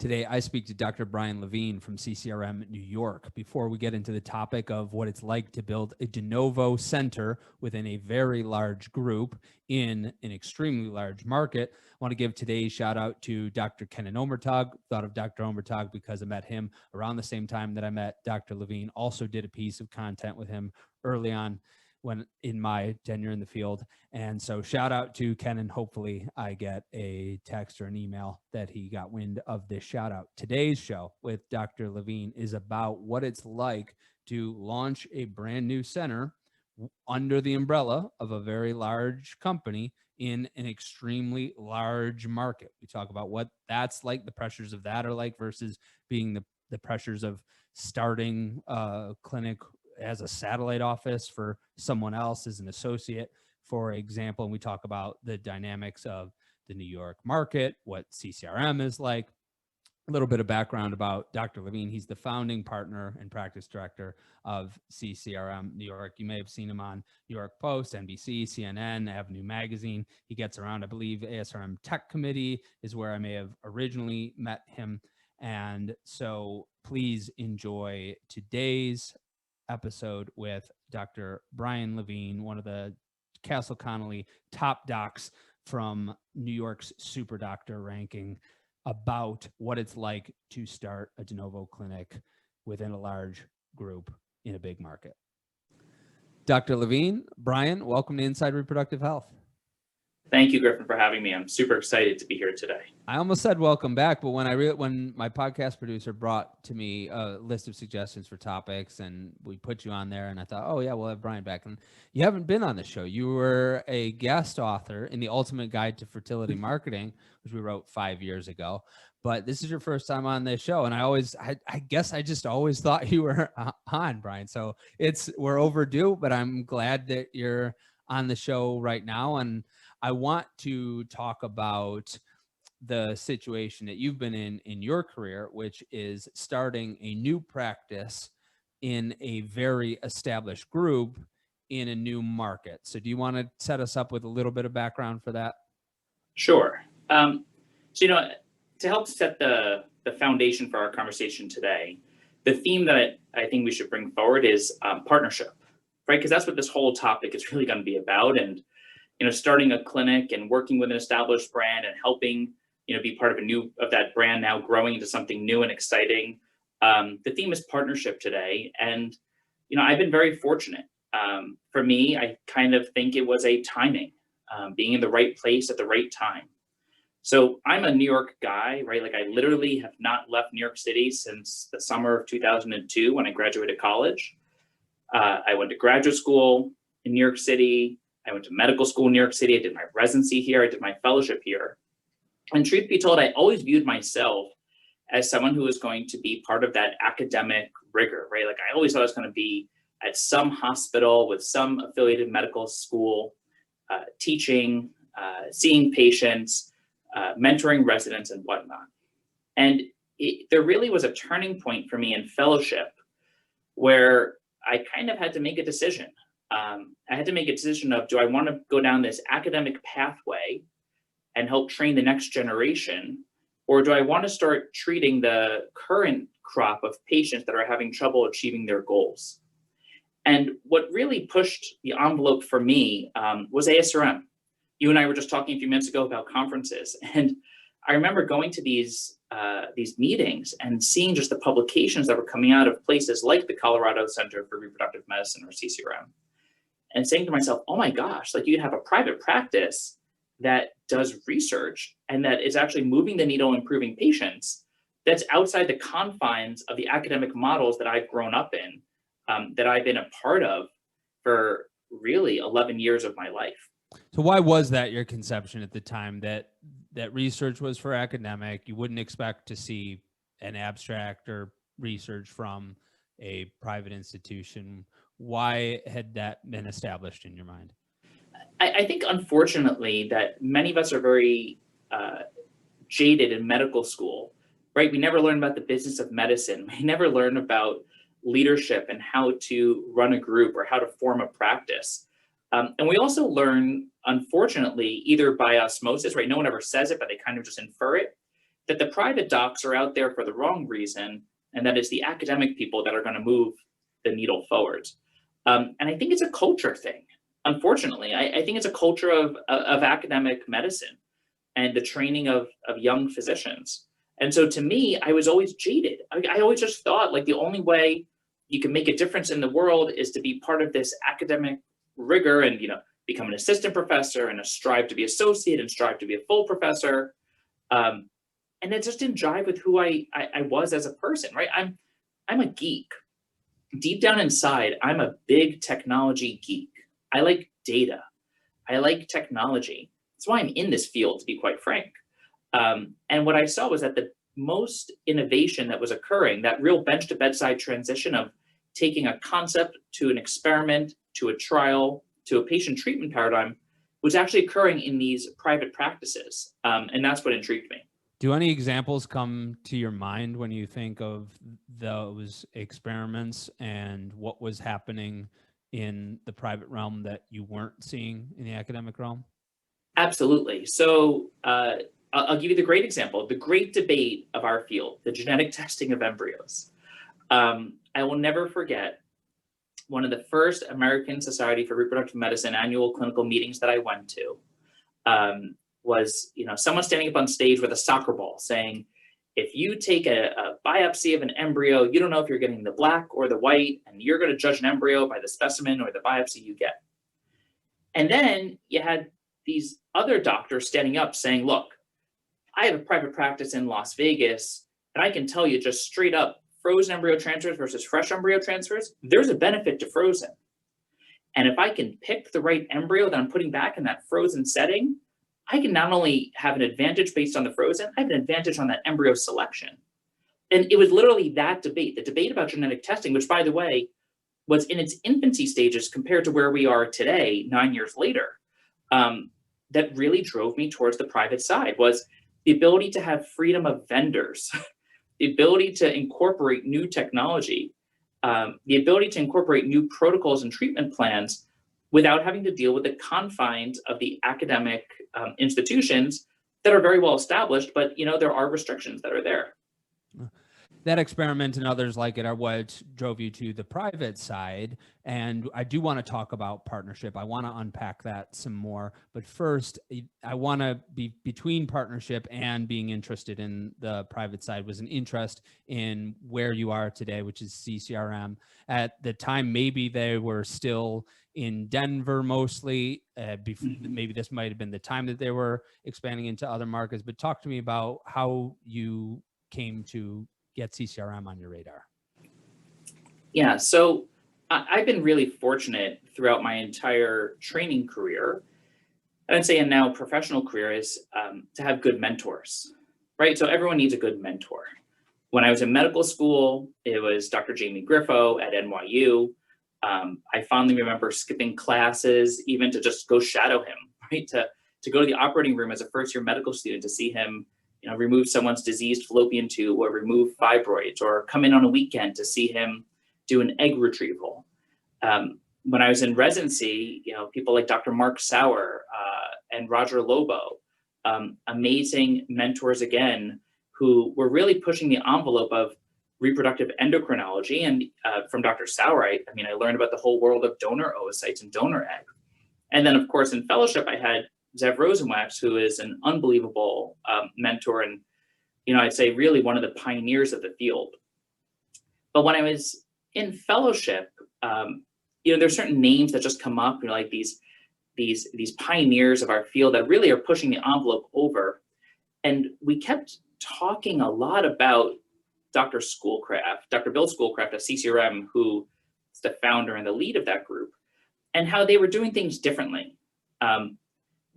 Today, I speak to Dr. Brian Levine from CCRM New York. Before we get into the topic of what it's like to build a de novo center within a very large group in an extremely large market, I want to give today's shout out to Dr. Kenan Omertag. Thought of Dr. Omertag because I met him around the same time that I met Dr. Levine. Also did a piece of content with him early on when in my tenure in the field. And so shout out to Kenan. Hopefully I get a text or an email that he got wind of this shout out. Today's show with Dr. Levine is about what it's like to launch a brand new center under the umbrella of a very large company in an extremely large market. We talk about what that's like, the pressures of that are like versus being the pressures of starting a clinic as a satellite office for someone else as an associate, for example. And we talk about the dynamics of the New York market, what CCRM is like, a little bit of background about Dr. Levine. He's the founding partner and practice director of CCRM New York. You may have seen him on New York Post, NBC, CNN, Avenue Magazine. He gets around, I believe, ASRM Tech Committee is where I may have originally met him. And so please enjoy today's episode with Dr. Brian Levine, one of the Castle Connolly top docs from New York's super doctor ranking, about what it's like to start a de novo clinic within a large group in a big market. Dr. Levine, Brian, welcome to Inside Reproductive Health. Thank you, Griffin, for having me. I'm super excited to be here today. I almost said welcome back, but when my podcast producer brought to me a list of suggestions for topics and we put you on there, and I thought, oh yeah, we'll have Brian back. And you haven't been on the show. You were a guest author in the Ultimate Guide to Fertility Marketing, which we wrote 5 years ago. But this is your first time on this show. And I guess I just always thought you were on, Brian. So we're overdue, but I'm glad that you're on the show right now. And I want to talk about the situation that you've been in your career, which is starting a new practice in a very established group in a new market. So do you want to set us up with a little bit of background for that? Sure. To help set the foundation for our conversation today, the theme that I think we should bring forward is partnership, right? Because that's what this whole topic is really going to be about. And starting a clinic and working with an established brand and helping, be part of that brand now growing into something new and exciting. The theme is partnership today. And, I've been very fortunate. For me, I kind of think it was a timing, being in the right place at the right time. So I'm a New York guy, right? Like I literally have not left New York City since the summer of 2002 when I graduated college. I went to graduate school in New York City. I went to medical school in New York City. I did my residency here. I did my fellowship here. And truth be told, I always viewed myself as someone who was going to be part of that academic rigor, right? Like I always thought I was going to be at some hospital with some affiliated medical school, teaching, seeing patients, mentoring residents and whatnot. And there really was a turning point for me in fellowship where I kind of had to make a decision. I had to make a decision of, do I want to go down this academic pathway and help train the next generation? Or do I want to start treating the current crop of patients that are having trouble achieving their goals? And what really pushed the envelope for me was ASRM. You and I were just talking a few minutes ago about conferences. And I remember going to these meetings and seeing just the publications that were coming out of places like the Colorado Center for Reproductive Medicine, or CCRM, and saying to myself, oh my gosh, like you have a private practice that does research and that is actually moving the needle, improving patients, that's outside the confines of the academic models that I've grown up in, that I've been a part of for really 11 years of my life. So why was that your conception at the time, that research was for academic? You wouldn't expect to see an abstract or research from a private institution. Why had that been established in your mind? I think, unfortunately, that many of us are very jaded in medical school, right? We never learn about the business of medicine. We never learn about leadership and how to run a group or how to form a practice. And we also learn, unfortunately, either by osmosis, right? No one ever says it, but they kind of just infer it, that the private docs are out there for the wrong reason, and that it's the academic people that are going to move the needle forward. And I think it's a culture thing. Unfortunately, I think it's a culture of academic medicine and the training of young physicians. And so to me, I was always jaded. I always just thought like the only way you can make a difference in the world is to be part of this academic rigor and, become an assistant professor and strive to be associate and strive to be a full professor. And it just didn't jive with who I was as a person, right? I'm a geek. Deep down inside, I'm a big technology geek. I like data. I like technology. That's why I'm in this field, to be quite frank. And what I saw was that the most innovation that was occurring, that real bench to bedside transition of taking a concept to an experiment, to a trial, to a patient treatment paradigm, was actually occurring in these private practices. And that's what intrigued me. Do any examples come to your mind when you think of those experiments and what was happening in the private realm that you weren't seeing in the academic realm? Absolutely. So I'll give you the great example, the great debate of our field, the genetic testing of embryos. I will never forget one of the first American Society for Reproductive Medicine annual clinical meetings that I went to. Was someone standing up on stage with a soccer ball saying, if you take a biopsy of an embryo, you don't know if you're getting the black or the white, and you're going to judge an embryo by the specimen or the biopsy you get. And then you had these other doctors standing up saying, look, I have a private practice in Las Vegas, and I can tell you just straight up, frozen embryo transfers versus fresh embryo transfers, there's a benefit to frozen. And if I can pick the right embryo that I'm putting back in that frozen setting, I can not only have an advantage based on the frozen, I have an advantage on that embryo selection. And it was literally that debate, the debate about genetic testing, which, by the way, was in its infancy stages compared to where we are today, 9 years later, that really drove me towards the private side, was the ability to have freedom of vendors, the ability to incorporate new technology, the ability to incorporate new protocols and treatment plans without having to deal with the confines of the academic institutions that are very well established, but there are restrictions that are there. That experiment and others like it are what drove you to the private side. And I do want to talk about partnership. I want to unpack that some more. But first, I want to be between partnership and being interested in the private side was an interest in where you are today, which is CCRM. At the time, maybe they were still in Denver mostly. Maybe this might have been the time that they were expanding into other markets. But talk to me about how you came to get CCRM on your radar. Yeah, so I've been really fortunate throughout my entire training career, and I'd say a now professional career, is to have good mentors, right? So everyone needs a good mentor. When I was in medical school, it was Dr. Jamie Griffo at NYU. I fondly remember skipping classes even to just go shadow him, right? To go to the operating room as a first-year medical student to see him remove someone's diseased fallopian tube or remove fibroids, or come in on a weekend to see him do an egg retrieval. When I was in residency, people like Dr. Mark Sauer and Roger Lobo, amazing mentors again, who were really pushing the envelope of reproductive endocrinology. And from Dr. Sauer, I learned about the whole world of donor oocytes and donor egg. And then, of course, in fellowship, I had Zev Rosenwax, who is an unbelievable mentor and, I'd say really one of the pioneers of the field. But when I was in fellowship, there's certain names that just come up, like these pioneers of our field that really are pushing the envelope over. And we kept talking a lot about Dr. Schoolcraft, Dr. Bill Schoolcraft at CCRM, who is the founder and the lead of that group, and how they were doing things differently.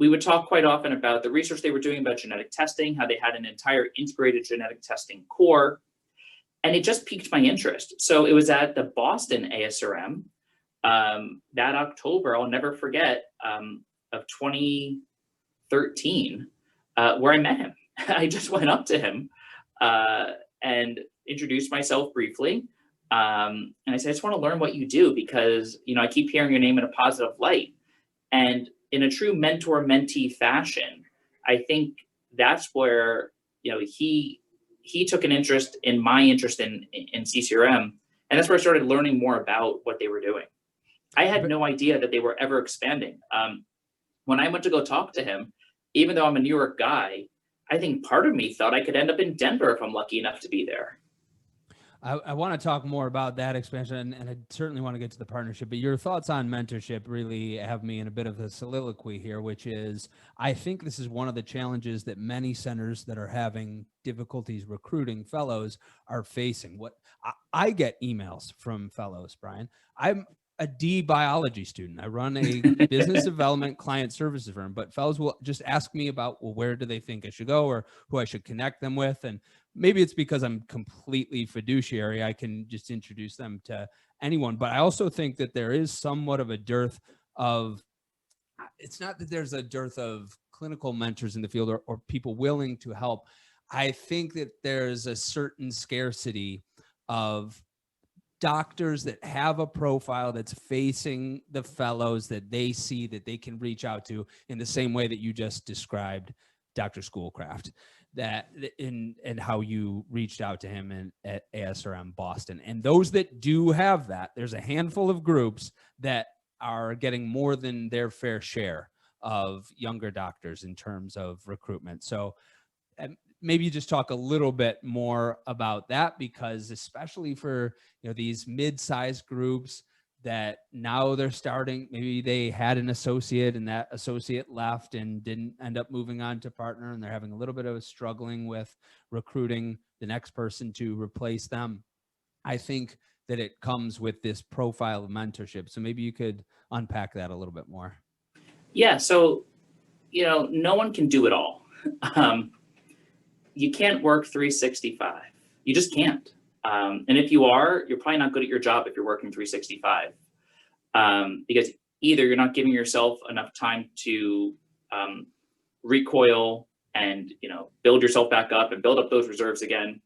We would talk quite often about the research they were doing about genetic testing, how they had an entire integrated genetic testing core, and it just piqued my interest. So it was at the Boston ASRM that October, I'll never forget, of 2013, where I met him. I just went up to him and introduced myself briefly. And I said, I just want to learn what you do because, I keep hearing your name in a positive light. And in a true mentor-mentee fashion, I think that's where, he took an interest in my interest in CCRM, and that's where I started learning more about what they were doing. I had no idea that they were ever expanding. When I went to go talk to him, even though I'm a New York guy, I think part of me thought I could end up in Denver if I'm lucky enough to be there. I want to talk more about that expansion, and I certainly want to get to the partnership, but your thoughts on mentorship really have me in a bit of a soliloquy here, which is, I think this is one of the challenges that many centers that are having difficulties recruiting fellows are facing. What I get emails from fellows, Brian. I'm a D biology student. I run a business development client services firm, but fellows will just ask me about, well, where do they think I should go or who I should connect them with? And maybe it's because I'm completely fiduciary. I can just introduce them to anyone. But I also think that there is somewhat of a dearth of, it's not that there's a dearth of clinical mentors in the field or people willing to help. I think that there's a certain scarcity of doctors that have a profile that's facing the fellows that they see that they can reach out to in the same way that you just described Dr. Schoolcraft, that and how you reached out to him at ASRM Boston. And those that do have that, there's a handful of groups that are getting more than their fair share of younger doctors in terms of recruitment. So maybe you just talk a little bit more about that, because especially for these mid-sized groups that now they're starting, maybe they had an associate and that associate left and didn't end up moving on to partner, and they're having a little bit of struggling with recruiting the next person to replace them. I think that it comes with this profile of mentorship. So maybe you could unpack that a little bit more. Yeah, so no one can do it all. You can't work 365. You just can't. And if you are, you're probably not good at your job if you're working 365. Because either you're not giving yourself enough time to recoil and build yourself back up and build up those reserves again.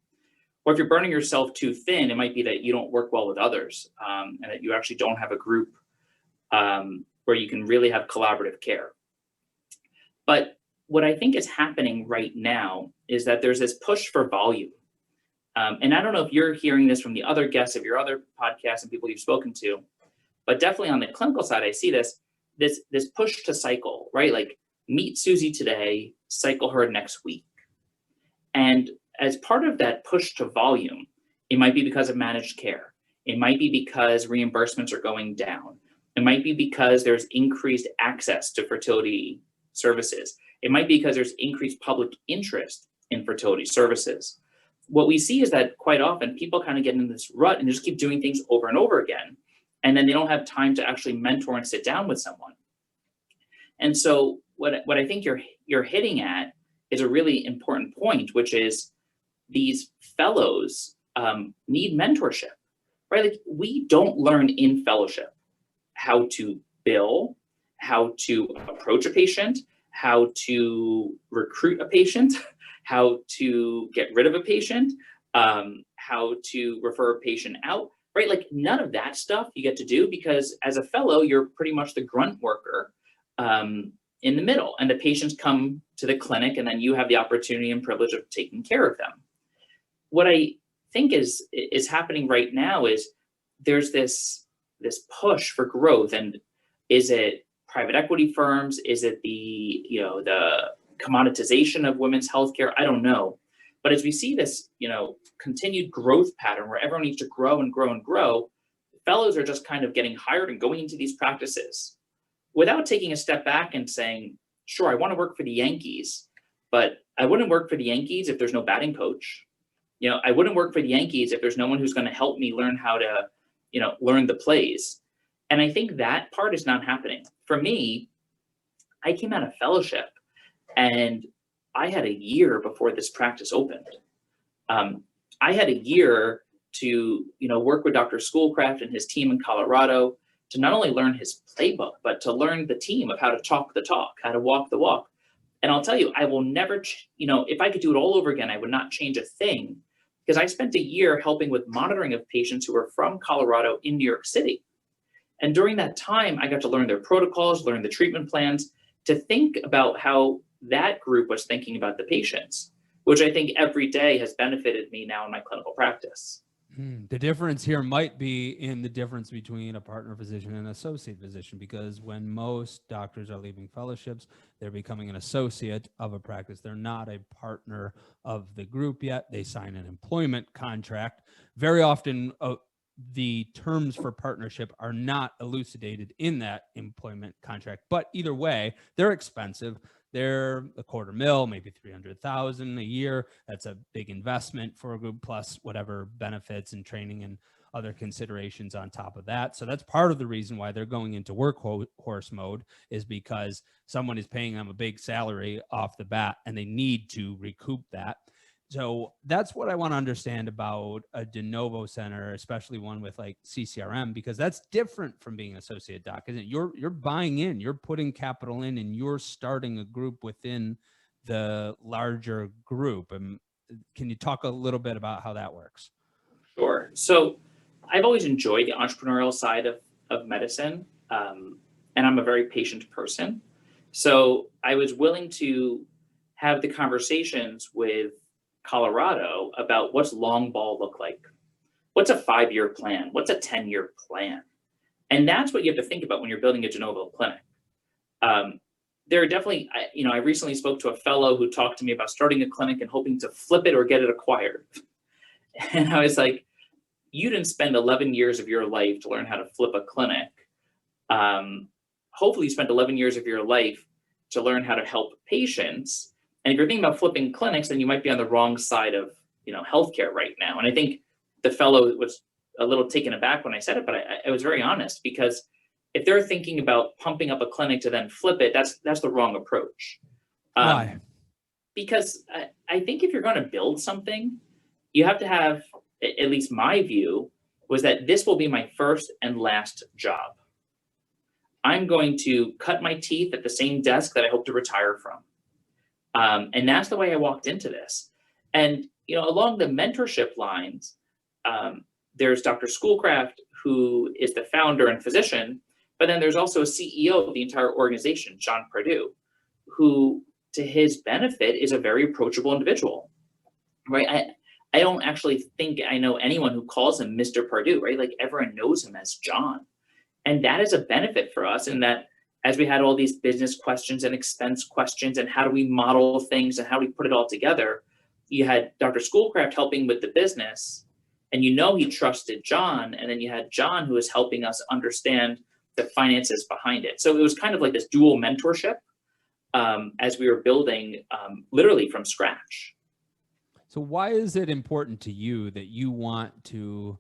Or if you're burning yourself too thin, it might be that you don't work well with others, and that you actually don't have a group where you can really have collaborative care. But what I think is happening right now is that there's this push for volume. And I don't know if you're hearing this from the other guests of your other podcasts and people you've spoken to, but definitely on the clinical side, I see this push to cycle, right? Like, meet Susie today, cycle her next week. And as part of that push to volume, it might be because of managed care. It might be because reimbursements are going down. It might be because there's increased access to fertility services. It might be because there's increased public interest in fertility services. What we see is that quite often people kind of get in this rut and just keep doing things over and over again. And then they don't have time to actually mentor and sit down with someone. And so what I think you're hitting at is a really important point, which is these fellows need mentorship, right? Like, we don't learn in fellowship how to bill, how to approach a patient, how to recruit a patient, how to get rid of a patient, how to refer a patient out, right? Like, none of that stuff you get to do, because as a fellow, you're pretty much the grunt worker in the middle, and the patients come to the clinic, and then you have the opportunity and privilege of taking care of them. What I think is happening right now is there's this push for growth, and is it private equity firms? Is it the commoditization of women's healthcare? I don't know. But as we see this, continued growth pattern where everyone needs to grow and grow and grow, fellows are just kind of getting hired and going into these practices without taking a step back and saying, sure, I want to work for the Yankees, but I wouldn't work for the Yankees if there's no batting coach. I wouldn't work for the Yankees if there's no one who's going to help me learn how to, learn the plays. And I think that part is not happening. For me, I came out of fellowship and I had a year before this practice opened. I had a year to, work with Dr. Schoolcraft and his team in Colorado to not only learn his playbook, but to learn the team of how to talk the talk, how to walk the walk. And I'll tell you, I will never, if I could do it all over again, I would not change a thing, because I spent a year helping with monitoring of patients who were from Colorado in New York City. And during that time, I got to learn their protocols, learn the treatment plans, to think about how that group was thinking about the patients. which I think every day has benefited me now in my clinical practice. The difference here might be in the difference between a partner physician and associate physician, because when most doctors are leaving fellowships, they're becoming an associate of a practice. They're not a partner of the group yet. They sign an employment contract. Very often, the terms for partnership are not elucidated in that employment contract, but either way, they're expensive. They're $250,000, maybe $300,000 a year. That's a big investment for a group, plus whatever benefits and training and other considerations on top of that. So that's part of the reason why they're going into workhorse mode, is because someone is paying them a big salary off the bat and they need to recoup that. So that's what I want to understand about a de novo center, especially one with like CCRM, because that's different from being an associate doc, isn't it? You're buying in, you're putting capital in, and you're starting a group within the larger group. And can you talk a little bit about how that works? Sure. So I've always enjoyed the entrepreneurial side of medicine, and I'm a very patient person. So I was willing to have the conversations with Colorado about what's long ball look like. What's a 5-year plan? What's a 10-year plan? And that's what you have to think about when you're building a de novo clinic. There are definitely, I recently spoke to a fellow who talked to me about starting a clinic and hoping to flip it or get it acquired. And I was like, you didn't spend 11 years of your life to learn how to flip a clinic. Hopefully you spent 11 years of your life to learn how to help patients. And if you're thinking about flipping clinics, then you might be on the wrong side of, healthcare right now. And I think the fellow was a little taken aback when I said it, but I was very honest, because if they're thinking about pumping up a clinic to then flip it, that's the wrong approach. Why? Because I think if you're going to build something, you have to have, at least my view was that this will be my first and last job. I'm going to cut my teeth at the same desk that I hope to retire from. And that's the way I walked into this. And, along the mentorship lines, there's Dr. Schoolcraft, who is the founder and physician, but then there's also a CEO of the entire organization, John Purdue, who, to his benefit, is a very approachable individual, right? I don't actually think I know anyone who calls him Mr. Purdue, right? Like, everyone knows him as John. And that is a benefit for us, in that as we had all these business questions and expense questions and how do we model things and how do we put it all together, you had Dr. Schoolcraft helping with the business, and he trusted John, and then you had John who was helping us understand the finances behind it. So it was kind of like this dual mentorship as we were building literally from scratch. So why is it important to you that you want to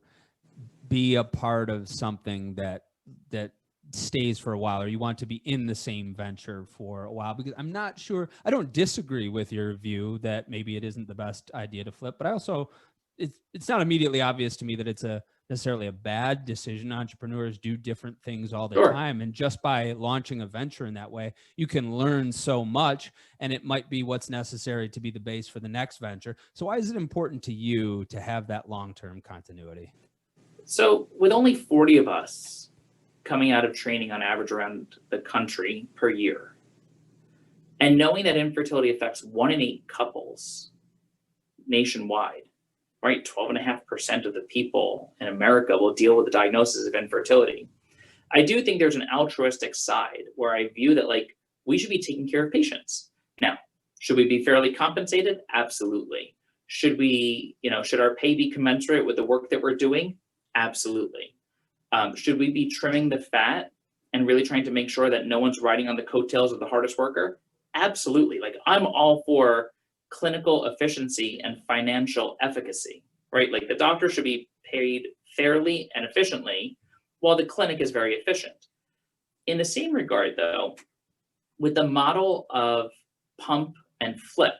be a part of something that stays for a while, or you want to be in the same venture for a while? Because I'm not sure, I don't disagree with your view that maybe it isn't the best idea to flip, but I also, it's not immediately obvious to me that it's necessarily a bad decision. Entrepreneurs do different things all the time. And just by launching a venture in that way, you can learn so much, and it might be what's necessary to be the base for the next venture. So why is it important to you to have that long-term continuity? So with only 40 of us coming out of training on average around the country per year, and knowing that infertility affects 1 in 8 couples nationwide, right? 12.5% of the people in America will deal with the diagnosis of infertility. I do think there's an altruistic side where I view that, like, we should be taking care of patients. Now, should we be fairly compensated? Absolutely. Should we, should our pay be commensurate with the work that we're doing? Absolutely. Should we be trimming the fat and really trying to make sure that no one's riding on the coattails of the hardest worker? Absolutely. Like, I'm all for clinical efficiency and financial efficacy, right? Like, the doctor should be paid fairly and efficiently, while the clinic is very efficient. In the same regard, though, with the model of pump and flip,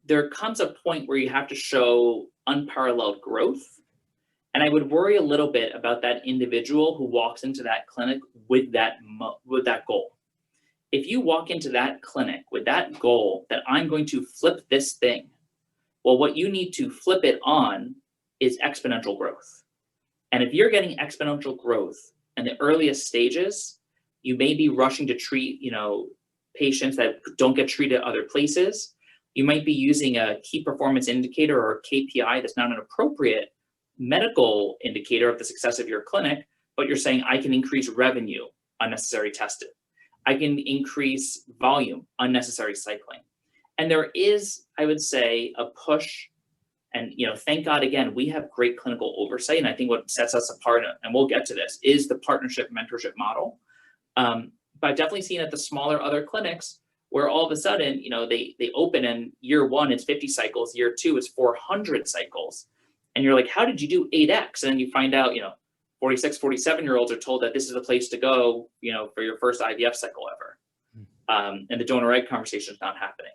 there comes a point where you have to show unparalleled growth. And I would worry a little bit about that individual who walks into that clinic with that goal. If you walk into that clinic with that goal that I'm going to flip this thing, well, what you need to flip it on is exponential growth. And if you're getting exponential growth in the earliest stages, you may be rushing to treat, patients that don't get treated other places. You might be using a key performance indicator or a KPI that's not an appropriate medical indicator of the success of your clinic, but you're saying, I can increase revenue, unnecessary testing. I can increase volume, unnecessary cycling. And there is, I would say, a push. And thank God, again, we have great clinical oversight. And I think what sets us apart, and we'll get to this, is the partnership mentorship model. But I've definitely seen at the smaller other clinics where all of a sudden, they open and year one, it's 50 cycles, year two, it's 400 cycles. And you're like, how did you do 8X? And then you find out, 46, 47-year-olds are told that this is the place to go, for your first IVF cycle ever. And the donor egg conversation is not happening.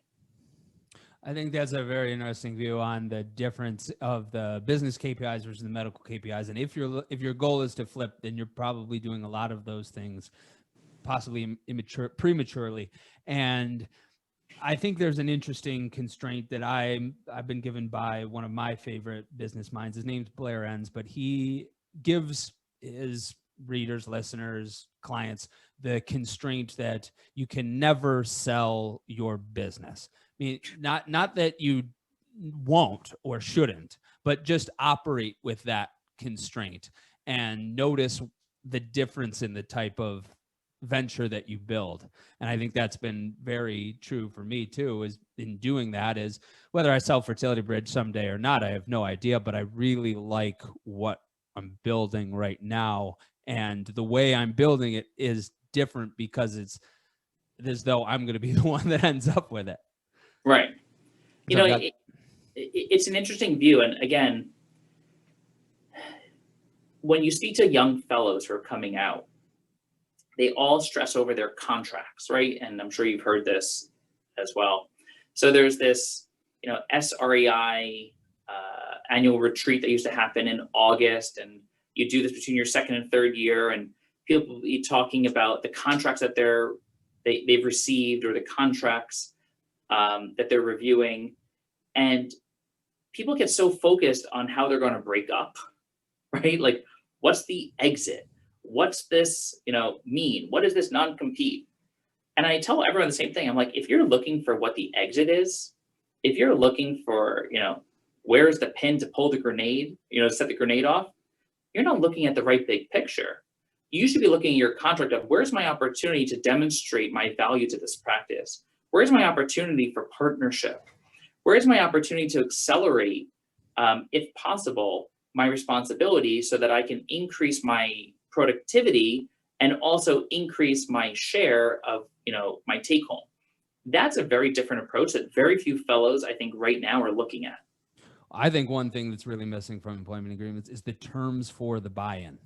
I think that's a very interesting view on the difference of the business KPIs versus the medical KPIs. And if your goal is to flip, then you're probably doing a lot of those things, possibly prematurely. And I think there's an interesting constraint that I've been given by one of my favorite business minds. His name's Blair Enns, but he gives his readers, listeners, clients the constraint that you can never sell your business. I mean, not that you won't or shouldn't, but just operate with that constraint and notice the difference in the type of venture that you build. And I think that's been very true for me too, is in doing that, is whether I sell Fertility Bridge someday or not, I have no idea, but I really like what I'm building right now. And the way I'm building it is different because it's as though I'm going to be the one that ends up with it. Right. It's an interesting view. And again, when you speak to young fellows who are coming out, they all stress over their contracts, right? And I'm sure you've heard this as well. So there's this, SREI annual retreat that used to happen in August, and you do this between your second and third year, and people will be talking about the contracts that they've received or the contracts that they're reviewing, and people get so focused on how they're going to break up, right? Like, what's the exit? What's this, mean? What is this non-compete? And I tell everyone the same thing. I'm like, if you're looking for what the exit is, if you're looking for, where's the pin to pull the grenade, set the grenade off, you're not looking at the right big picture. You should be looking at your contract of, where's my opportunity to demonstrate my value to this practice? Where's my opportunity for partnership? Where's my opportunity to accelerate, if possible, my responsibility so that I can increase my productivity and also increase my share of, my take home? That's a very different approach that very few fellows, I think, right now are looking at. I think one thing that's really missing from employment agreements is the terms for the buy-in.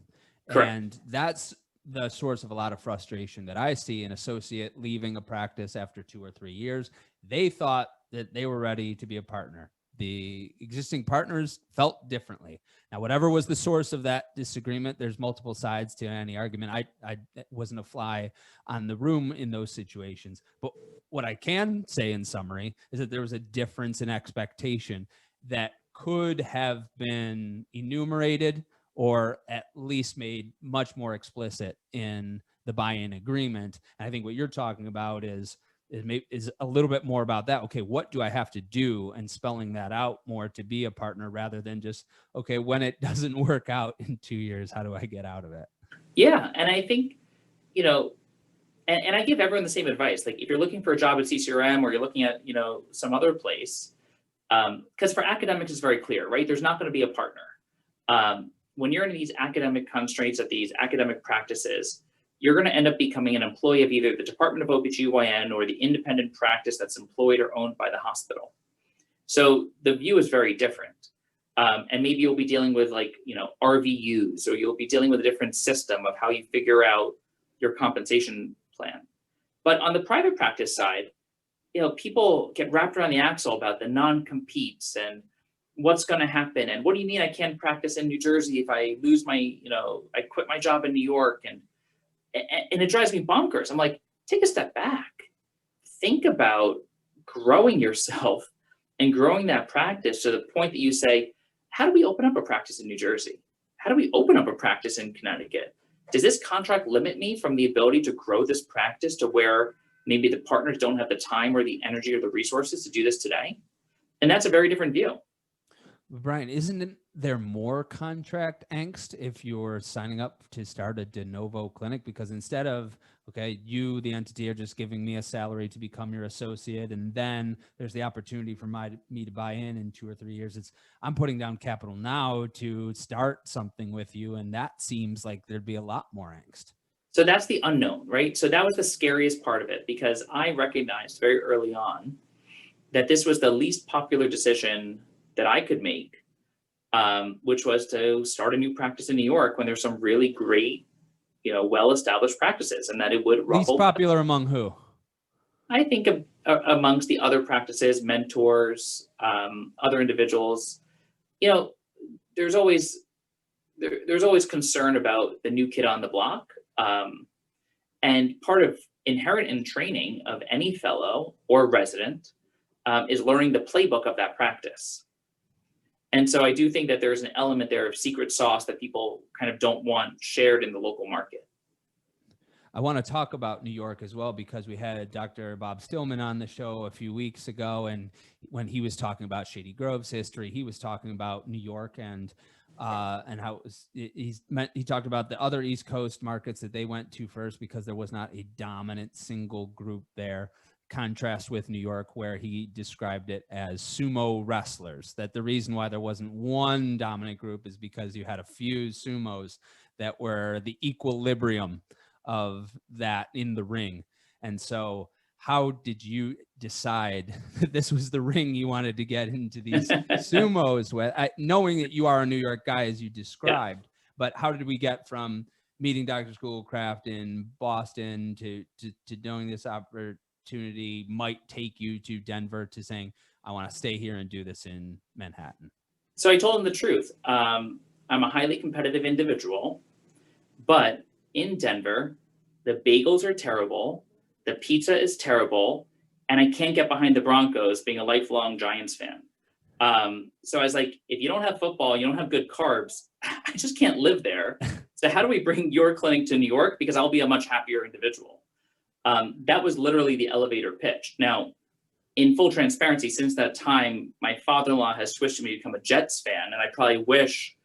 Correct. And that's the source of a lot of frustration that I see. An associate leaving a practice after 2 or 3 years, they thought that they were ready to be a partner. The existing partners felt differently. Now, whatever was the source of that disagreement, there's multiple sides to any argument. I wasn't a fly on the room in those situations. But what I can say in summary is that there was a difference in expectation that could have been enumerated or at least made much more explicit in the buy-in agreement. And I think what you're talking about is a little bit more about that. Okay, what do I have to do, and spelling that out more to be a partner rather than just, okay, when it doesn't work out in 2 years, how do I get out of it? Yeah. And I think, and I give everyone the same advice. Like, if you're looking for a job at CCRM or you're looking at, some other place, because for academics, it's very clear, right? There's not going to be a partner. When you're in these academic constraints at these academic practices, you're going to end up becoming an employee of either the Department of OBGYN or the independent practice that's employed or owned by the hospital. So the view is very different. And maybe you'll be dealing with RVUs, or you'll be dealing with a different system of how you figure out your compensation plan. But on the private practice side, people get wrapped around the axle about the non-competes and what's going to happen. And what do you mean I can't practice in New Jersey if I lose my, I quit my job in New York? And it drives me bonkers. I'm like, take a step back. Think about growing yourself and growing that practice to the point that you say, how do we open up a practice in New Jersey? How do we open up a practice in Connecticut? Does this contract limit me from the ability to grow this practice to where maybe the partners don't have the time or the energy or the resources to do this today. And that's a very different view. Brian, isn't there more contract angst if you're signing up to start a de novo clinic? Because instead of, okay, you, the entity, are just giving me a salary to become your associate, and then there's the opportunity for me to buy in 2 or 3 years. I'm putting down capital now to start something with you, and that seems like there'd be a lot more angst. So that's the unknown, right? So that was the scariest part of it, because I recognized very early on that this was the least popular decision that I could make, which was to start a new practice in New York when there's some really great, well-established practices, and that it would ruffle. Least popular among who? I think amongst the other practices, mentors, other individuals. There's always concern about the new kid on the block, and part of inherent in training of any fellow or resident is learning the playbook of that practice. And so I do think that there's an element there of secret sauce that people kind of don't want shared in the local market. I want to talk about New York as well, because we had Dr. Bob Stillman on the show a few weeks ago, and when he was talking about Shady Grove's history, he was talking about New York and how he talked about the other East Coast markets that they went to first because there was not a dominant single group there. Contrast with New York, where he described it as sumo wrestlers, that the reason why there wasn't one dominant group is because you had a few sumos that were the equilibrium of that in the ring. And so how did you decide that this was the ring you wanted to get into these sumos with, knowing that you are a New York guy, as you described? Yeah. But how did we get from meeting Dr. Schoolcraft in Boston to knowing this opportunity might take you to Denver to saying, I want to stay here and do this in Manhattan? So I told him the truth. I'm a highly competitive individual, but in Denver, the bagels are terrible, the pizza is terrible, and I can't get behind the Broncos, being a lifelong Giants fan. So I was like, if you don't have football, you don't have good carbs, I just can't live there. So how do we bring your clinic to New York? Because I'll be a much happier individual. That was literally the elevator pitch. Now, in full transparency, since that time, my father-in-law has switched to me to become a Jets fan, and I probably wish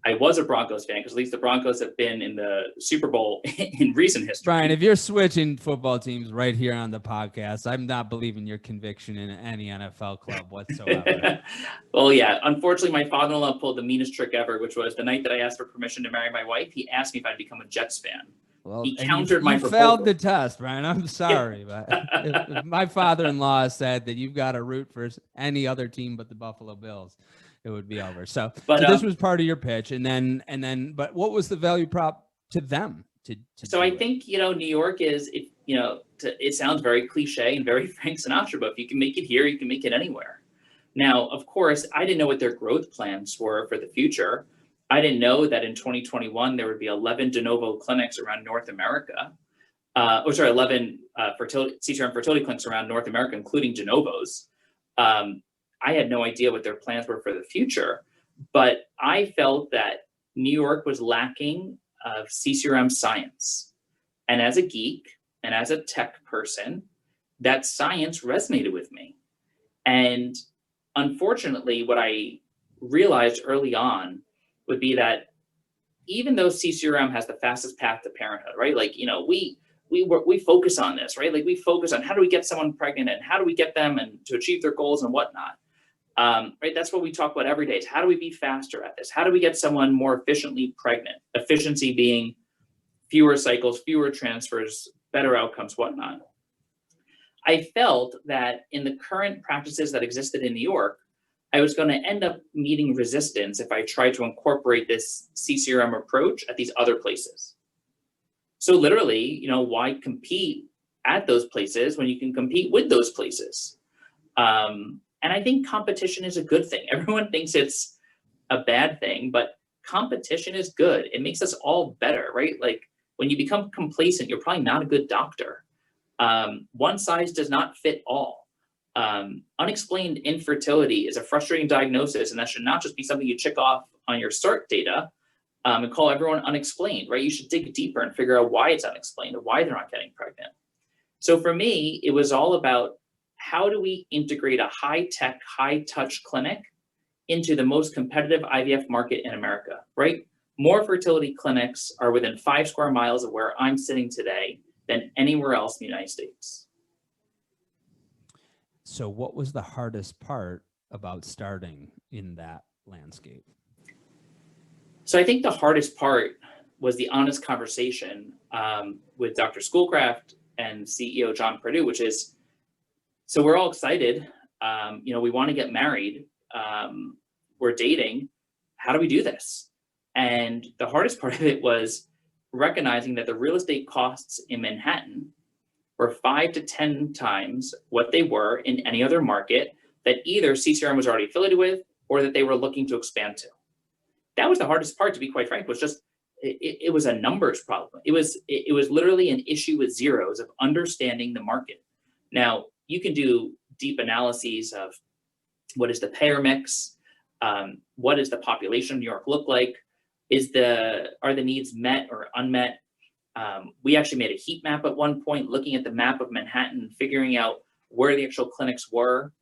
I was a Broncos fan, because at least the Broncos have been in the Super Bowl in recent history. Brian, if you're switching football teams right here on the podcast, I'm not believing your conviction in any NFL club whatsoever. Well, yeah, unfortunately, my father-in-law pulled the meanest trick ever, which was the night that I asked for permission to marry my wife, he asked me if I'd become a Jets fan. Well, he countered my proposal. Failed the test, Brian. I'm sorry, but if my father-in-law said that you've got to root for any other team but the Buffalo Bills, it would be over. So this was part of your pitch, and then, but what was the value prop to them? So I think, New York is, it sounds very cliche and very Frank Sinatra, but if you can make it here, you can make it anywhere. Now, of course, I didn't know what their growth plans were for the future. I didn't know that in 2021, there would be 11 de novo clinics around North America. 11 CCRM fertility clinics around North America, including de novos. I had no idea what their plans were for the future, but I felt that New York was lacking of CCRM science. And as a geek and as a tech person, that science resonated with me. And unfortunately, what I realized early on would be that even though CCRM has the fastest path to parenthood, right? Like, we focus on this, right? Like, we focus on how do we get someone pregnant and how do we get them and to achieve their goals and whatnot. Right? That's what we talk about every day. Is how do we be faster at this? How do we get someone more efficiently pregnant? Efficiency being fewer cycles, fewer transfers, better outcomes, whatnot. I felt that in the current practices that existed in New York, I was going to end up meeting resistance if I tried to incorporate this CCRM approach at these other places. So literally, why compete at those places when you can compete with those places? And I think competition is a good thing. Everyone thinks it's a bad thing, but competition is good. It makes us all better, right? Like, when you become complacent, you're probably not a good doctor. One size does not fit all. Unexplained infertility is a frustrating diagnosis, and that should not just be something you check off on your SART data and call everyone unexplained, right? You should dig deeper and figure out why it's unexplained and why they're not getting pregnant. So for me, it was all about how do we integrate a high-tech, high-touch clinic into the most competitive IVF market in America, right? More fertility clinics are within 5 square miles of where I'm sitting today than anywhere else in the United States. So what was the hardest part about starting in that landscape? So I think the hardest part was the honest conversation with Dr. Schoolcraft and CEO John Purdue, which is, so we're all excited. We want to get married. We're dating. How do we do this? And the hardest part of it was recognizing that the real estate costs in Manhattan were 5 to 10 times what they were in any other market that either CCRM was already affiliated with or that they were looking to expand to. That was the hardest part, to be quite frank, was just, it was a numbers problem. It was literally an issue with zeros of understanding the market. Now, you can do deep analyses of what is the payer mix, what does the population of New York look like, are the needs met or unmet? We actually made a heat map at one point, looking at the map of Manhattan and figuring out where the actual clinics were.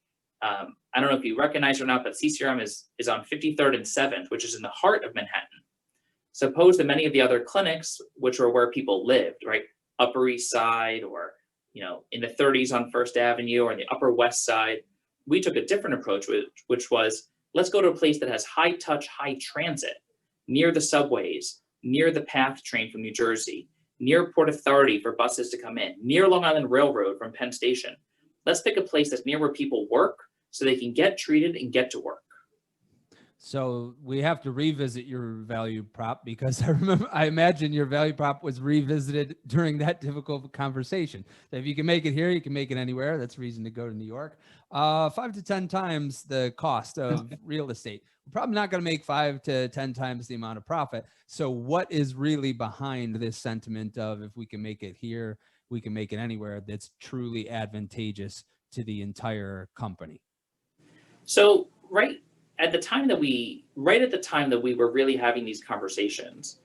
I don't know if you recognize or not, but CCRM is on 53rd and 7th, which is in the heart of Manhattan. Suppose that many of the other clinics, which were where people lived, right, Upper East Side or in the 30s on First Avenue or in the Upper West Side, we took a different approach, which was, let's go to a place that has high touch, high transit, near the subways, near the PATH train from New Jersey, near Port Authority for buses to come in, near Long Island Railroad from Penn Station. Let's pick a place that's near where people work so they can get treated and get to work. So we have to revisit your value prop, because I imagine your value prop was revisited during that difficult conversation. That if you can make it here, you can make it anywhere. That's reason to go to New York. 5 to 10 times the cost of real estate. We're probably not going to make 5 to 10 times the amount of profit. So what is really behind this sentiment of, if we can make it here, we can make it anywhere, that's truly advantageous to the entire company? So right at the time that we were really having these conversations,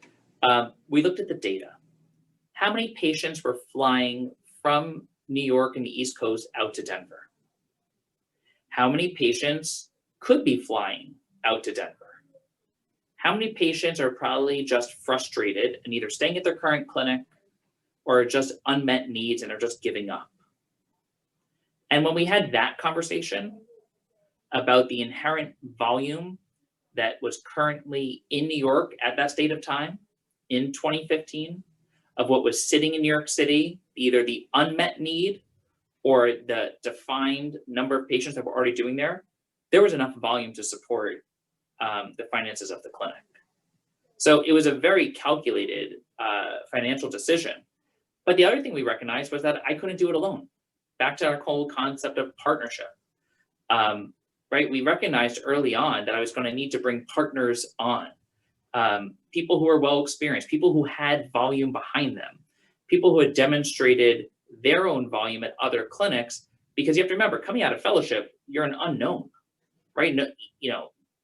we looked at the data. How many patients were flying from New York and the East Coast out to Denver? How many patients could be flying out to Denver? How many patients are probably just frustrated and either staying at their current clinic or just unmet needs and are just giving up? And when we had that conversation about the inherent volume that was currently in New York at that state of time in 2015, of what was sitting in New York City, either the unmet need or the defined number of patients that were already doing there was enough volume to support the finances of the clinic. So it was a very calculated financial decision. But the other thing we recognized was that I couldn't do it alone. Back to our whole concept of partnership. Right, we recognized early on that I was going to need to bring partners on, people who are well experienced, people who had volume behind them, people who had demonstrated their own volume at other clinics. Because you have to remember, coming out of fellowship, you're an unknown, right? No,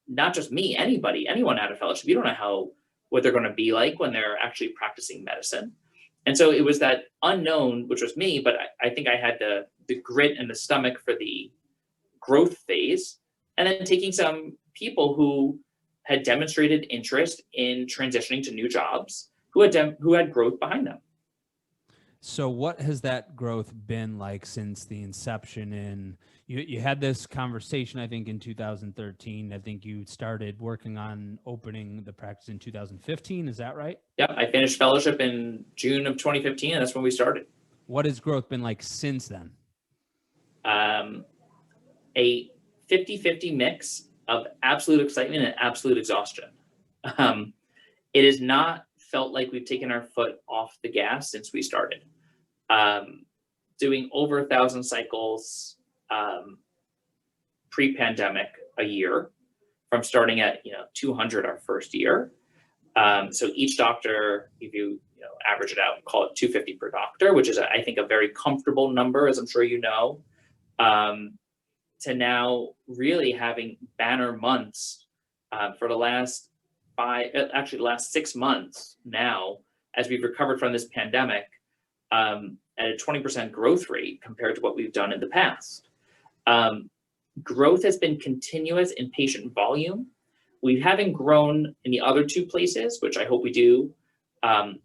not just me, anyone out of fellowship, you don't know what they're going to be like when they're actually practicing medicine. And so it was that unknown, which was me, but I think I had the grit and the stomach for the growth phase, and then taking some people who had demonstrated interest in transitioning to new jobs, who had growth behind them. So what has that growth been like since the inception? You had this conversation, I think, in 2013. I think you started working on opening the practice in 2015. Is that right? Yep, I finished fellowship in June of 2015, and that's when we started. What has growth been like since then? A 50-50 mix of absolute excitement and absolute exhaustion. It has not felt like we've taken our foot off the gas since we started. Doing over 1,000 cycles pre-pandemic a year, from starting at 200 our first year. So each doctor, if you average it out, call it 250 per doctor, which is I think a very comfortable number, as I'm sure you know. To now really having banner months for the last last 6 months now, as we've recovered from this pandemic, at a 20% growth rate compared to what we've done in the past. Growth has been continuous in patient volume. We haven't grown in the other two places, which I hope we do.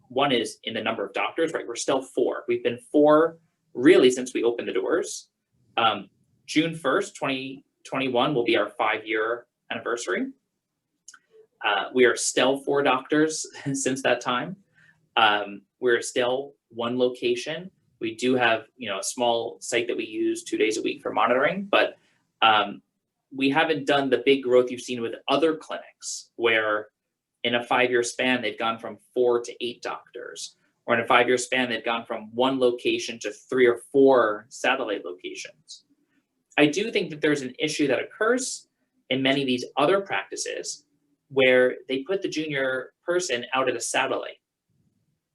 One is in the number of doctors, right? We're still 4. We've been 4 really since we opened the doors. June 1st, 2021 will be our 5-year anniversary. We are still 4 doctors since that time. We're still 1 location. We do have, a small site that we use 2 days a week for monitoring, but we haven't done the big growth you've seen with other clinics where in a 5-year span, they've gone from 4 to 8 doctors, or in a 5-year span, they've gone from 1 location to 3 or 4 satellite locations. I do think that there's an issue that occurs in many of these other practices where they put the junior person out at a satellite.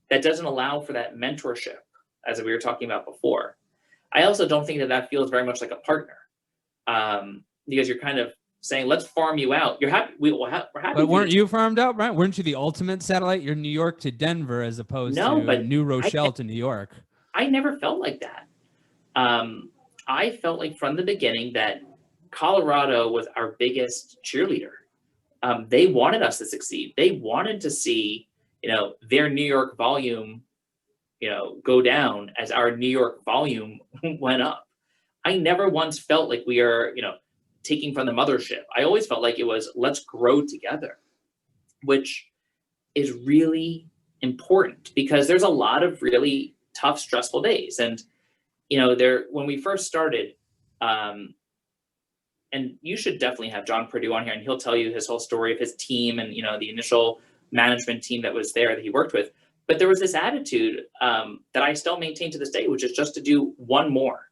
That doesn't allow for that mentorship, as we were talking about before. I also don't think that that feels very much like a partner, because you're kind of saying, let's farm you out. You're happy. We're happy. But weren't you farmed out, Brian? Weren't you the ultimate satellite? You're New York to Denver as opposed to New Rochelle to New York. I never felt like that. I felt like from the beginning that Colorado was our biggest cheerleader. They wanted us to succeed. They wanted to see, their New York volume, go down as our New York volume went up. I never once felt like we are, taking from the mothership. I always felt like it was, let's grow together, which is really important because there's a lot of really tough, stressful days. And, when we first started, and you should definitely have John Purdue on here and he'll tell you his whole story of his team and, the initial management team that was there that he worked with. But there was this attitude that I still maintain to this day, which is just to do one more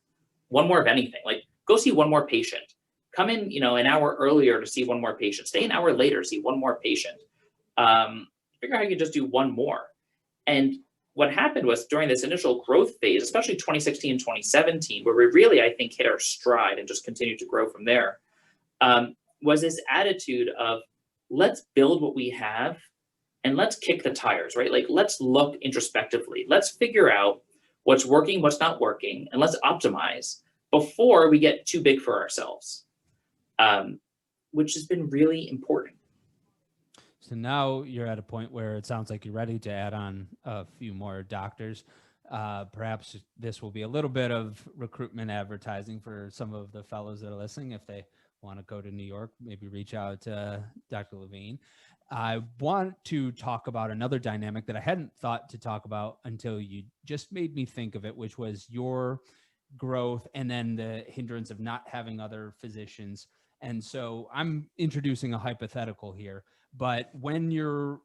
of anything. Like go see one more patient. Come in, an hour earlier to see one more patient. Stay an hour later, see one more patient. Figure out how you can just do one more. And what happened was during this initial growth phase, especially 2016 and 2017, where we really, I think, hit our stride and just continued to grow from there, was this attitude of let's build what we have and let's kick the tires, right? Like let's look introspectively. Let's figure out what's working, what's not working, and let's optimize before we get too big for ourselves, which has been really important. So now you're at a point where it sounds like you're ready to add on a few more doctors. Perhaps this will be a little bit of recruitment advertising for some of the fellows that are listening. If they want to go to New York, maybe reach out to Dr. Levine. I want to talk about another dynamic that I hadn't thought to talk about until you just made me think of it, which was your growth and then the hindrance of not having other physicians. And so I'm introducing a hypothetical here, but when you're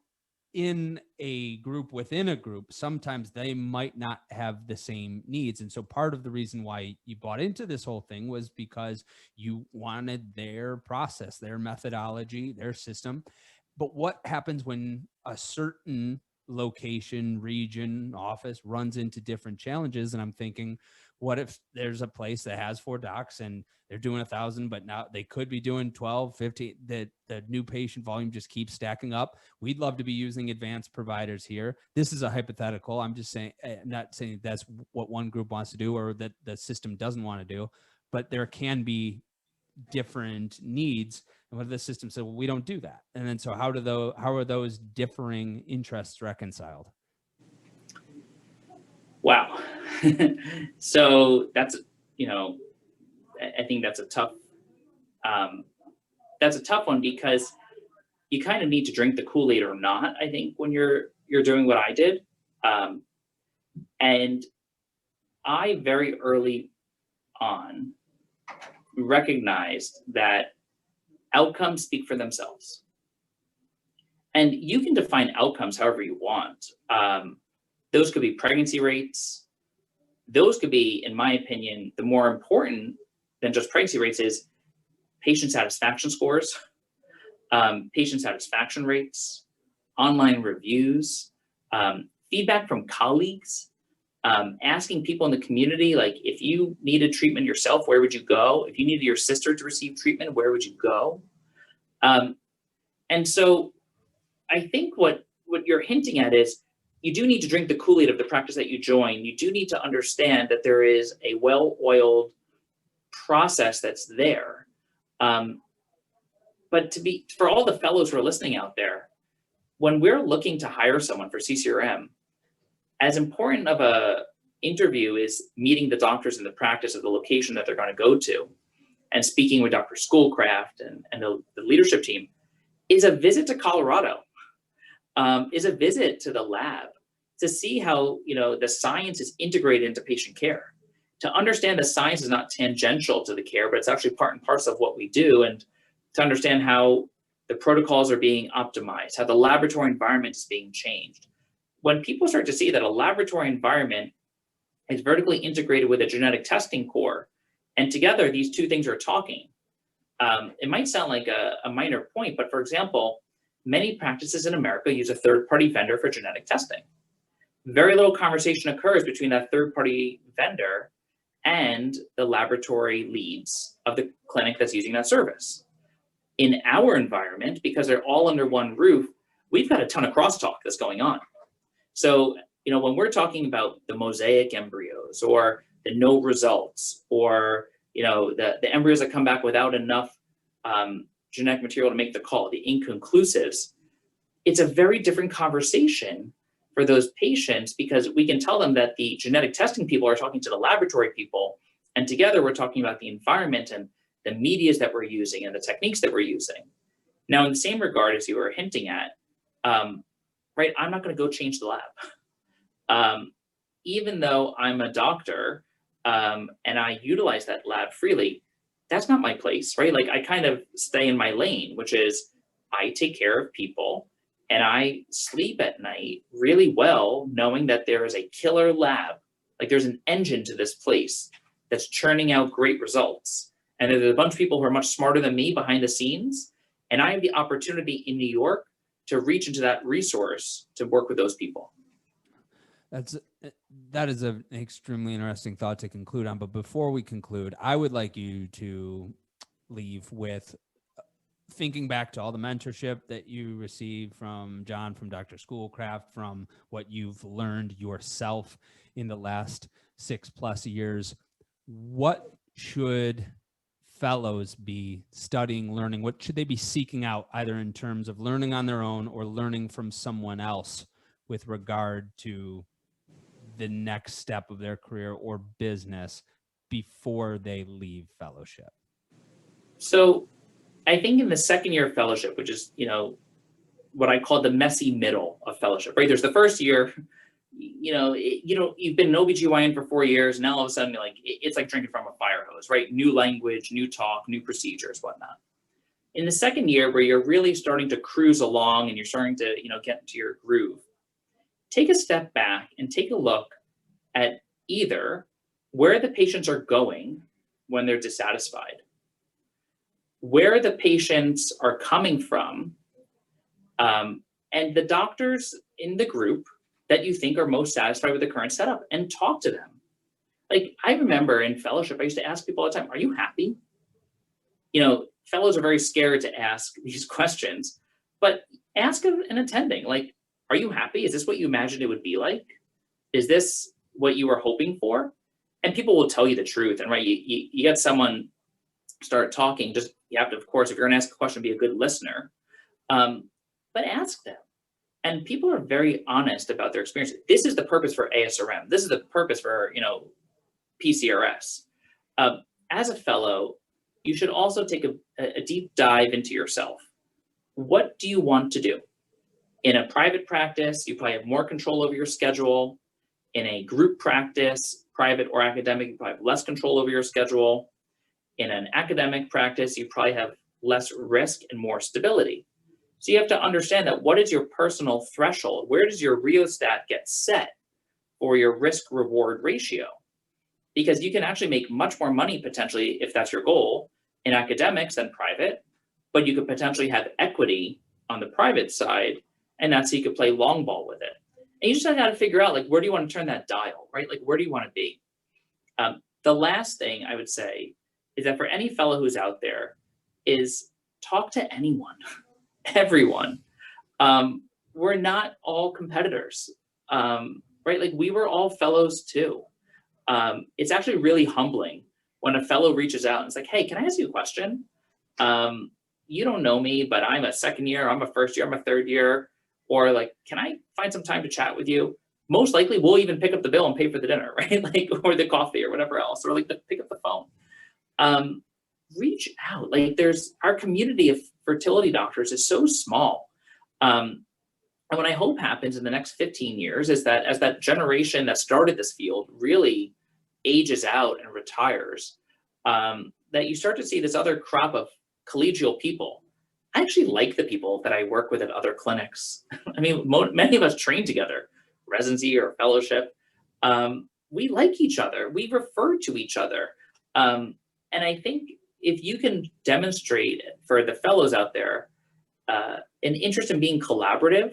in a group within a group, sometimes they might not have the same needs. And so part of the reason why you bought into this whole thing was because you wanted their process, their methodology, their system. But what happens when a certain location, region, office runs into different challenges? And I'm thinking, what if there's a place that has 4 docs and they're doing 1,000, but now they could be doing 12, 15, the new patient volume just keeps stacking up. We'd love to be using advanced providers here. This is a hypothetical. I'm just saying, not saying that's what one group wants to do or that the system doesn't want to do, but there can be different needs. And what if the system said, well, we don't do that? And then so how are those differing interests reconciled? Wow. So that's, I think that's a tough one because you kind of need to drink the Kool-Aid or not, I think, when you're doing what I did. And I very early on recognized that outcomes speak for themselves. And you can define outcomes however you want. Those could be pregnancy rates. Those could be, in my opinion, the more important than just pregnancy rates is patient satisfaction scores, patient satisfaction rates, online reviews, feedback from colleagues, asking people in the community, like if you needed treatment yourself, where would you go? If you needed your sister to receive treatment, where would you go? And so I think what you're hinting at is you do need to drink the Kool-Aid of the practice that you join. You do need to understand that there is a well-oiled process that's there. But for all the fellows who are listening out there, when we're looking to hire someone for CCRM, as important of a interview is meeting the doctors in the practice of the location that they're going to go to and speaking with Dr. Schoolcraft and the leadership team, is a visit to Colorado, is a visit to the lab to see how, the science is integrated into patient care, to understand the science is not tangential to the care, but it's actually part and parcel of what we do, and to understand how the protocols are being optimized, how the laboratory environment is being changed. When people start to see that a laboratory environment is vertically integrated with a genetic testing core, and together these two things are talking, it might sound like a minor point, but for example, many practices in America use a third-party vendor for genetic testing. Very little conversation occurs between that third-party vendor and the laboratory leads of the clinic that's using that service. In our environment, because they're all under one roof, we've got a ton of crosstalk that's going on. So, when we're talking about the mosaic embryos or the no results, or, the embryos that come back without enough genetic material to make the call, the inconclusives, it's a very different conversation for those patients, because we can tell them that the genetic testing people are talking to the laboratory people, and together we're talking about the environment and the medias that we're using and the techniques that we're using. Now, in the same regard as you were hinting at, right, I'm not going to go change the lab. Even though I'm a doctor and I utilize that lab freely, that's not my place, right? Like, I kind of stay in my lane, which is I take care of people and I sleep at night really well, knowing that there is a killer lab, like there's an engine to this place that's churning out great results. And there's a bunch of people who are much smarter than me behind the scenes. And I have the opportunity in New York to reach into that resource to work with those people. That is an extremely interesting thought to conclude on. But before we conclude, I would like you to leave with thinking back to all the mentorship that you received from John, from Dr. Schoolcraft, from what you've learned yourself in the last 6+ years. What should fellows be studying, learning? What should they be seeking out, either in terms of learning on their own or learning from someone else with regard to the next step of their career or business before they leave fellowship? So I think in the second year of fellowship, which is, what I call the messy middle of fellowship, right? There's the first year, you've been an OBGYN for 4 years. Now all of a sudden, it's like drinking from a fire hose, right? New language, new talk, new procedures, whatnot. In the second year, where you're really starting to cruise along and you're starting to, get into your groove, take a step back and take a look at either where the patients are going when they're dissatisfied, where the patients are coming from, and the doctors in the group that you think are most satisfied with the current setup, and talk to them. Like, I remember in fellowship, I used to ask people all the time, are you happy? Fellows are very scared to ask these questions, but ask an attending, like, are you happy? Is this what you imagined it would be like? Is this what you were hoping for? And people will tell you the truth. And right, you get someone start talking, just, you have to, of course, if you're gonna ask a question, be a good listener, but ask them. And people are very honest about their experience. This is the purpose for ASRM. This is the purpose for, PCRS. As a fellow, you should also take a deep dive into yourself. What do you want to do? In a private practice, you probably have more control over your schedule. In a group practice, private or academic, you probably have less control over your schedule. In an academic practice, you probably have less risk and more stability. So you have to understand that what is your personal threshold? Where does your rheostat get set for your risk-reward ratio? Because you can actually make much more money potentially, if that's your goal, in academics than private, but you could potentially have equity on the private side, and that's how you could play long ball with it. And you just have to figure out, like, where do you want to turn that dial, right? Like, where do you want to be? The last thing I would say is that for any fellow who's out there, is talk to anyone, everyone. We're not all competitors. right? Like we were all fellows too. It's actually really humbling when a fellow reaches out and it's like, hey, can I ask you a question? You don't know me, but I'm a second year, I'm a first year, I'm a third year, or like, can I find some time to chat with you? Most likely we'll even pick up the bill and pay for the dinner, right? Like, or the coffee or whatever else, or like pick up the phone. Reach out. Like there's our community of fertility doctors is so small. And what I hope happens in the next 15 years is that as that generation that started this field really ages out and retires, that you start to see this other crop of collegial people. I actually like the people that I work with at other clinics. I mean, many of us train together, residency or fellowship. We like each other. We refer to each other. And I think if you can demonstrate for the fellows out there an interest in being collaborative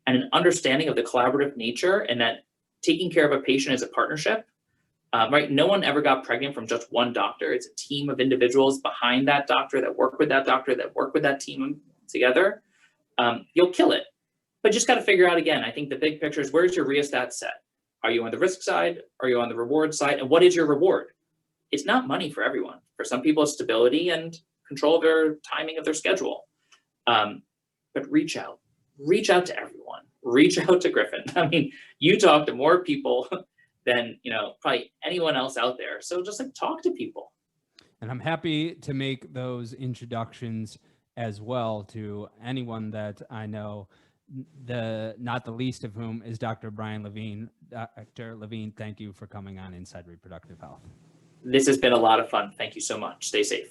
and an understanding of the collaborative nature and that taking care of a patient is a partnership, right? No one ever got pregnant from just one doctor. It's a team of individuals behind that doctor that work with that doctor that work with that team together. You'll kill it. But just got to figure out again, I think the big picture is where's your rheostat set? Are you on the risk side? Are you on the reward side? And what is your reward? It's not money for everyone. For some people, it's stability and control of their timing of their schedule. But reach out to everyone. Reach out to Griffin. I mean, you talk to more people than, probably anyone else out there. So just like talk to people. And I'm happy to make those introductions as well to anyone that I know, not the least of whom is Dr. Brian Levine. Dr. Levine, thank you for coming on Inside Reproductive Health. This has been a lot of fun. Thank you so much. Stay safe.